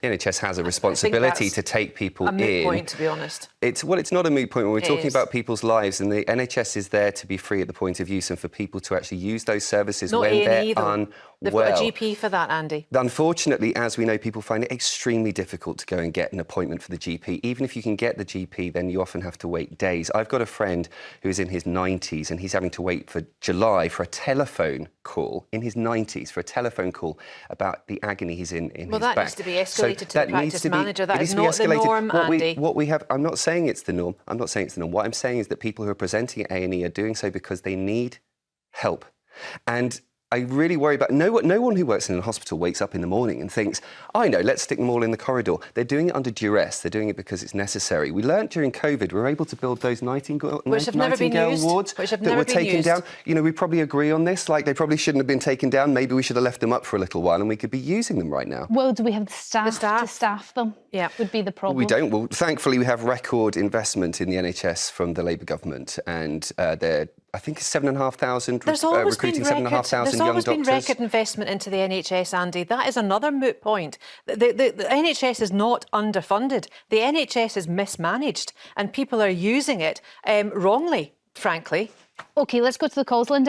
The NHS has a responsibility to take people in. A moot point, to be honest. It's not a moot point when we're talking about people's lives, and the NHS is there to be free at the point of use and for people to actually use those services when they're unwell. They've got a GP for that, Andy. Unfortunately, as we know, people find it extremely difficult to go and get an appointment for the GP. Even if you can get the GP, then you often have to wait days. I've got a friend who's in his 90s and he's having to wait for July for a telephone call, in his 90s, for a telephone call about the agony he's in his back. Well, that needs to be escalated to the practice manager. That is not the norm, Andy. What we have, I'm not saying it's the norm. I'm not saying it's the norm. What I'm saying is that people who are presenting at A&E are doing so because they need help. And I really worry about... No one who works in a hospital wakes up in the morning and thinks, I know, let's stick them all in the corridor. They're doing it under duress. They're doing it because it's necessary. We learnt during COVID we were able to build those Nightingale wards that were taken down. You know, we probably agree on this. Like, they probably shouldn't have been taken down. Maybe we should have left them up for a little while and we could be using them right now. Well, do we have the staff to staff them? Yeah, would be the problem. We don't. Well, thankfully, we have record investment in the NHS from the Labour government, and I think it's 7,500 recruiting 7,500 young doctors. There's always been record investment into the NHS, Andy. That is another moot point. The NHS is not underfunded. The NHS is mismanaged, and people are using it wrongly, frankly. OK, let's go to the calls, Linda.